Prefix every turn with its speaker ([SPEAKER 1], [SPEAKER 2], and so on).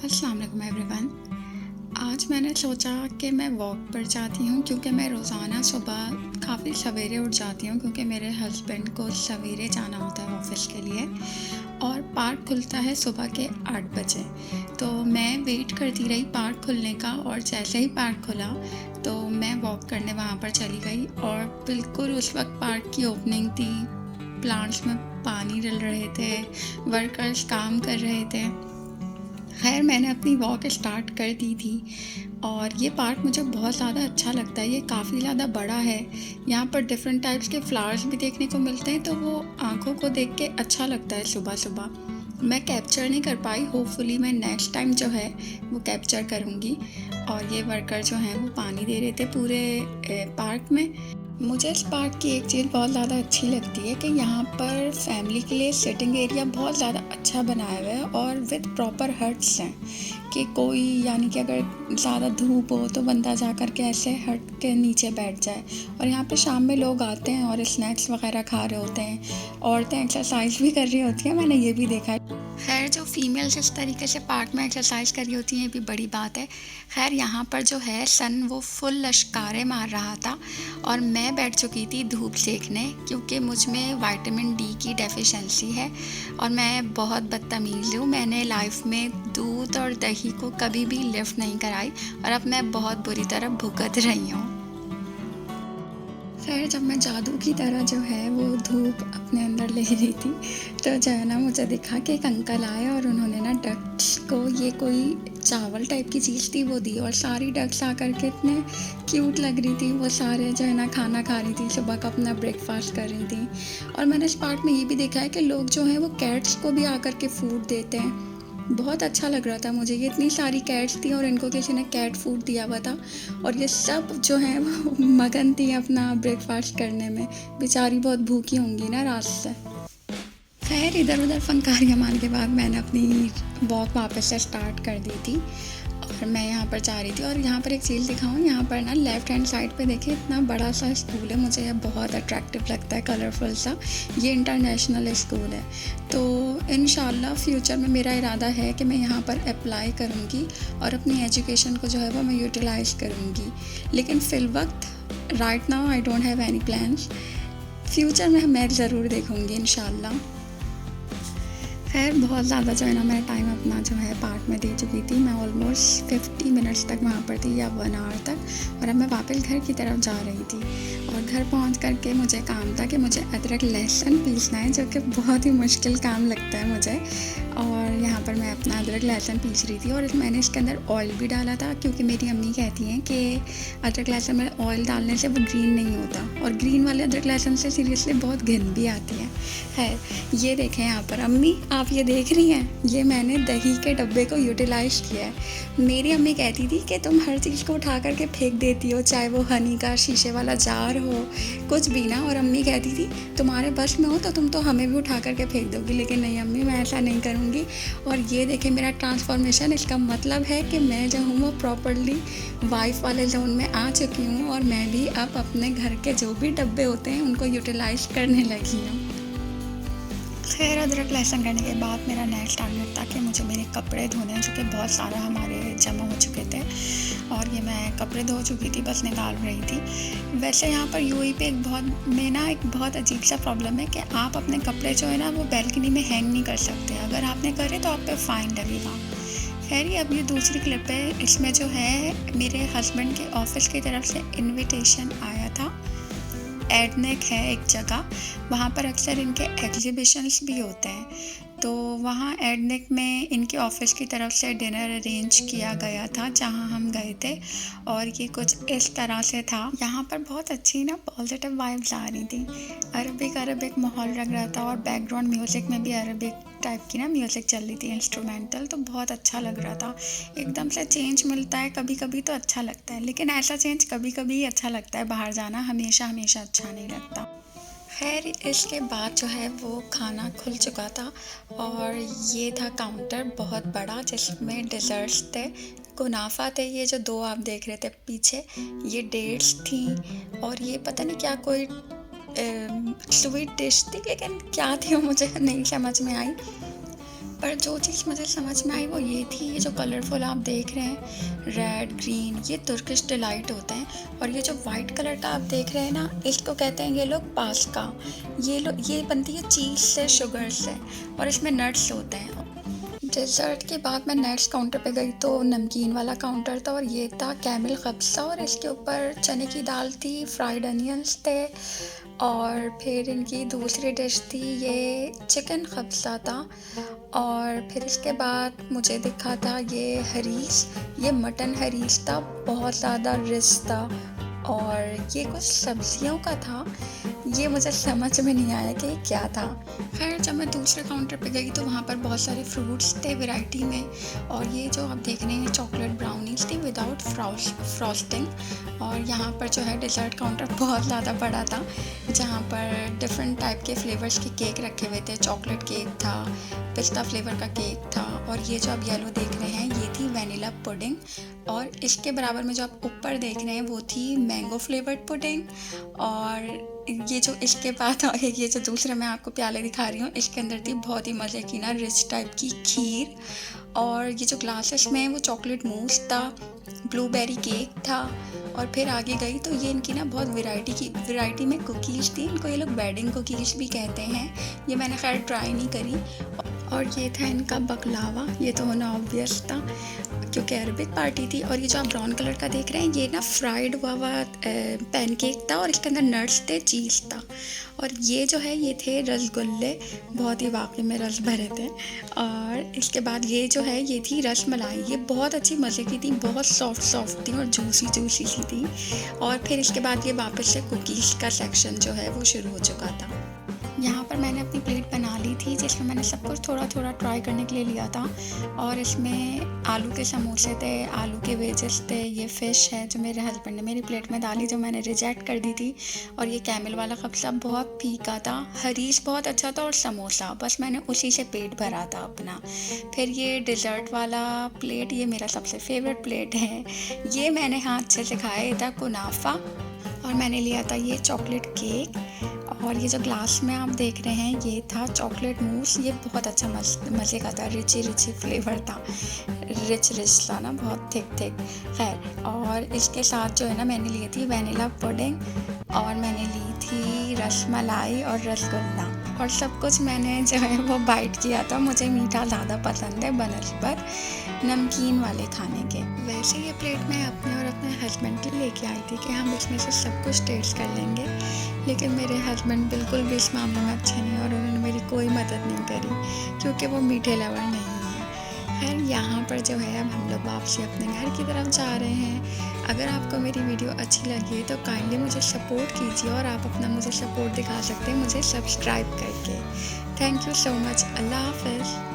[SPEAKER 1] अस्सलाम वालेकुम एवरीवन। आज मैंने सोचा कि मैं वॉक पर जाती हूँ क्योंकि मैं रोज़ाना सुबह काफ़ी सवेरे उठ जाती हूँ क्योंकि मेरे हस्बैंड को सवेरे जाना होता है ऑफ़िस के लिए और पार्क खुलता है सुबह के 8 बजे। तो मैं वेट करती रही पार्क खुलने का और जैसे ही पार्क खुला तो मैं वॉक करने वहाँ पर चली गई और बिल्कुल उस वक़्त पार्क की ओपनिंग थी। प्लांट्स में पानी डल रहे थे, वर्कर्स काम कर रहे थे। ख़ैर मैंने अपनी वॉक स्टार्ट कर दी थी और ये पार्क मुझे बहुत ज़्यादा अच्छा लगता है। ये काफ़ी ज़्यादा बड़ा है। यहाँ पर डिफ़रेंट टाइप्स के फ्लावर्स भी देखने को मिलते हैं, तो वो आँखों को देख के अच्छा लगता है सुबह-सुबह। मैं कैप्चर नहीं कर पाई, होपफुली मैं नेक्स्ट टाइम जो है वो कैप्चर करूँगी। और ये वर्कर जो हैं वो पानी दे रहे थे पूरे पार्क में। मुझे इस पार्क की एक चीज़ बहुत ज़्यादा अच्छी लगती है कि यहाँ पर फैमिली के लिए सिटिंग एरिया बहुत ज़्यादा अच्छा बनाया हुआ है और विद प्रॉपर हट्स हैं कि कोई यानी कि अगर ज़्यादा धूप हो तो बंदा जा कर के ऐसे हट के नीचे बैठ जाए। और यहाँ पे शाम में लोग आते हैं और स्नैक्स वगैरह खा रहे होते हैं। औरतें एक्सरसाइज भी कर रही होती हैं, मैंने ये भी देखा है। खैर जो फीमेल्स इस तरीके से पार्क में एक्सरसाइज कर रही होती हैं ये भी बड़ी बात है। खैर यहाँ पर जो है सन वो फुल लश्कारे मार रहा था और मैं बैठ चुकी थी धूप सेकने क्योंकि मुझ में विटामिन डी की डेफिशिएंसी है और मैं बहुत बदतमीज़ हूँ। मैंने लाइफ में दूध और दही को कभी भी लिफ्ट नहीं कराई और अब मैं बहुत बुरी तरह भुगत रही हूँ। खैर जब मैं जादू की तरह जो है वो धूप अपने अंदर ले रही थी तो जो है ना मुझे दिखा कि एक अंकल आए और उन्होंने ना डक्स को ये कोई चावल टाइप की चीज़ थी वो दी और सारी डक्स आकर के इतने क्यूट लग रही थी। वो सारे जो है ना खाना खा रही थी, सुबह का अपना ब्रेकफास्ट कर रही थी। और मैंने इस पार्क में ये भी देखा है कि लोग जो हैं वो कैट्स को भी आकर के फूड देते हैं। बहुत अच्छा लग रहा था मुझे। ये इतनी सारी कैट्स थी और इनको किसी ने कैट फूड दिया हुआ था और ये सब जो हैं वो मगन थी अपना ब्रेकफास्ट करने में। बेचारी बहुत भूखी होंगी ना रात से। खैर इधर-उधर फनकारियाँ मारने के बाद मैंने अपनी वॉक वापस से स्टार्ट कर दी थी और मैं यहाँ पर जा रही थी। और यहाँ पर एक चीज़ दिखाऊँ, यहाँ पर ना लेफ़्ट हैंड साइड पे देखिए इतना बड़ा सा स्कूल है। मुझे यह बहुत अट्रैक्टिव लगता है, कलरफुल सा। ये इंटरनेशनल स्कूल है तो इंशाल्लाह फ्यूचर में मेरा इरादा है कि मैं यहाँ पर अप्लाई करूँगी और अपनी एजुकेशन को जो है वो मैं यूटिलाइज़ करूँगी। लेकिन फ़िलवक़्त right now I don't have any plans. Future में मैं ज़रूर देखूँगी इंशाल्लाह। खैर बहुत ज़्यादा जो है ना मैं टाइम अपना जो है पार्क में दे चुकी थी। मैं ऑलमोस्ट 50 मिनट्स तक वहाँ पर थी या 1 आवर तक और अब मैं वापस घर की तरफ जा रही थी। और घर पहुँच कर के मुझे काम था कि मुझे अदरक लहसुन पीसना है, जो कि बहुत ही मुश्किल काम लगता है मुझे। और यहाँ पर मैं अपना अदरक लहसुन पीस रही थी और मैंने इसके अंदर ऑयल भी डाला था क्योंकि मेरी अम्मी कहती हैं कि अदरक लहसुन में ऑयल डालने से वो ग्रीन नहीं होता और ग्रीन वाले अदरक लहसुन से सीरियसली बहुत घिन भी आती है। खैर ये देखें यहाँ पर अम्मी, आप ये देख रही हैं, ये मैंने दही के डब्बे को यूटिलाइज़ किया है। मेरी अम्मी कहती थी कि तुम हर चीज़ को उठा कर के फेंक देती हो, चाहे वो हनी का शीशे वाला जार हो, कुछ भी ना। और अम्मी कहती थी तुम्हारे बस में हो तो तुम तो हमें भी उठा कर के फेंक दोगी, लेकिन नहीं अम्मी, मैं ऐसा नहीं करूँगी। और ये देखें मेरा ट्रांसफॉर्मेशन, इसका मतलब है कि मैं जो हूँ वो प्रॉपर्ली वाइफ वाले जोन में आ चुकी हूँ और मैं भी अब अपने घर के जो भी डब्बे होते हैं उनको यूटिलाइज़ करने लगी हूँ। खैर अदरक लहसुन करने के बाद मेरा नेक्स्ट टारगेट था कि मुझे मेरे कपड़े धोने हैं, जो कि बहुत सारा हमारे जमा हो चुके थे और ये मैं कपड़े धो चुकी थी, बस निकाल रही थी। वैसे यहाँ पर यूएई पे एक बहुत अजीब सा प्रॉब्लम है कि आप अपने कपड़े जो है ना वो बैल्कनी में हैंग नहीं कर सकते। अगर आपने करे तो आप पे फ़ाइन लगेगा। खैर ये अब ये दूसरी क्लिप है। इसमें जो है मेरे हस्बैंड के ऑफिस की तरफ से इन्विटेशन आया था। एडनेक है एक जगह, वहाँ पर अक्सर इनके एग्जीबिशंस भी होते हैं। तो वहाँ एडनेक में इनके ऑफिस की तरफ से डिनर अरेंज किया गया था जहाँ हम गए थे और ये कुछ इस तरह से था। यहाँ पर बहुत अच्छी ना पॉजिटिव वाइब्स आ रही थी। अरबिक माहौल लग रहा था और बैकग्राउंड म्यूज़िक में भी अरबिक टाइप की ना म्यूज़िक चल रही थी, इंस्ट्रूमेंटल, तो बहुत अच्छा लग रहा था। एकदम से चेंज मिलता है कभी कभी तो अच्छा लगता है, लेकिन ऐसा चेंज कभी कभी ही अच्छा लगता है, बाहर जाना हमेशा हमेशा अच्छा नहीं लगता। खैर इसके बाद जो है वो खाना खुल चुका था और ये था काउंटर बहुत बड़ा जिसमें डिज़र्ट्स थे, कुनाफा थे, ये जो दो आप देख रहे थे पीछे, ये डेट्स थी और ये पता नहीं क्या कोई स्वीट डिश थी, लेकिन क्या थी वो मुझे नहीं समझ में आई। पर जो चीज़ मुझे समझ में आई वो ये थी, ये जो कलरफुल आप देख रहे हैं रेड ग्रीन, ये तुर्किश डिलाइट होते हैं। और ये जो वाइट कलर का आप देख रहे हैं ना, इसको कहते हैं ये लोग पास्ता। ये बनती है चीज़ से, शुगर से, और इसमें नट्स होते हैं। डेज़र्ट के बाद मैं नेक्स्ट काउंटर पे गई तो नमकीन वाला काउंटर था, और ये था कैमल खब्सा, और इसके ऊपर चने की दाल थी, फ्राइड अनियंस थे, और फिर इनकी दूसरी डिश थी ये चिकन खब्सा था। और फिर इसके बाद मुझे दिखा था ये हरीस, ये मटन हरीस था, बहुत ज़्यादा रिच था, और ये कुछ सब्जियों का था। ये मुझे समझ में नहीं आया कि ये क्या था। खैर जब मैं दूसरे काउंटर पे गई तो वहाँ पर बहुत सारे फ्रूट्स थे वैरायटी में, और ये जो आप देख रहे हैं चॉकलेट ब्राउनीज थी विदाउट फ्रॉस्टिंग। और यहाँ पर जो है डेजर्ट काउंटर बहुत ज़्यादा बड़ा था, जहाँ पर डिफरेंट टाइप के फ्लेवर्स के केक रखे हुए थे। चॉकलेट केक था, पिस्ता फ्लेवर का केक था, और ये जो आप येलो देख रहे हैं ये थी वनीला पुडिंग। और इसके बराबर में जो आप ऊपर देख रहे हैं वो थी मैंगो फ्लेवर्ड पुडिंग। और ये जो इसके बाद ये जो दूसरा मैं आपको प्याले दिखा रही हूँ, इसके अंदर थी बहुत ही मज़े की ना रिच टाइप की खीर। और ये जो ग्लासेस में है वो चॉकलेट मूस था, ब्लूबेरी केक था। और फिर आगे गई तो ये इनकी ना बहुत वैरायटी में कुकीज़ थी। इनको ये लोग वेडिंग कुकीज़ भी कहते हैं। ये मैंने खैर ट्राई नहीं करी। और ये था इनका बकलावा, ये तो होना ऑब्वियस था क्योंकि अरबिक पार्टी थी। और ये जो आप ब्राउन कलर का देख रहे हैं ये ना फ्राइड हुआ पैनकेक था, और इसके अंदर नट्स थे, चीज़ था। और ये जो है ये थे रसगुल्ले, बहुत ही वाकई में रस भरे थे। और इसके बाद ये जो है ये थी रस मलाई, ये बहुत अच्छी मज़े की थी, बहुत सॉफ्ट थी और जूसी सी थी। और फिर इसके बाद ये वापस से कुकीज़ का सेक्शन जो है वो शुरू हो चुका था। यहाँ पर मैंने अपनी प्लेट बना ली थी, जिसमें मैंने सब कुछ थोड़ा ट्राई करने के लिए लिया था। और इसमें आलू के समोसे थे, आलू के वेजेस थे, ये फ़िश है जो मेरे हस्बैंड ने मेरी प्लेट में डाली, जो मैंने रिजेक्ट कर दी थी। और ये कैमल वाला कब्सा बहुत फीका था, हरीश बहुत अच्छा था, और समोसा बस मैंने उसी से पेट भरा था अपना। फिर ये डिज़र्ट वाला प्लेट, ये मेरा सबसे फेवरेट प्लेट है। ये मैंने हाथ से खाया था कुनाफा, और मैंने लिया था ये चॉकलेट केक। और ये जो ग्लास में आप देख रहे हैं ये था चॉकलेट मूस, ये बहुत अच्छा मज़े का था, रिची फ्लेवर था, रिच था ना, बहुत थिक। खैर और इसके साथ जो है ना मैंने ली थी वनीला पुडिंग, और मैंने ली थी रसमलाई और रसगुल्ला, और सब कुछ मैंने जो है वो बाइट किया था। मुझे मीठा ज़्यादा पसंद है बनस्पत नमकीन वाले खाने के। वैसे ये प्लेट मैं अपने और अपने हस्बैंड के लेके आई थी कि हम इसमें से सब कुछ टेस्ट कर लेंगे, लेकिन मेरे हस्बैंड बिल्कुल भी इस मामले में अच्छे नहीं, और उन्होंने मेरी कोई मदद नहीं करी क्योंकि वो मीठे लवर नहीं है। खैर यहाँ पर जो है अब हम लोग वापसी अपने घर की तरफ जा रहे हैं। अगर आपको मेरी वीडियो अच्छी लगी तो काइंडली मुझे सपोर्ट कीजिए, और आप अपना मुझे सपोर्ट दिखा सकते हैं मुझे सब्सक्राइब करके। Thank you so much. अल्लाह हाफ़िज़।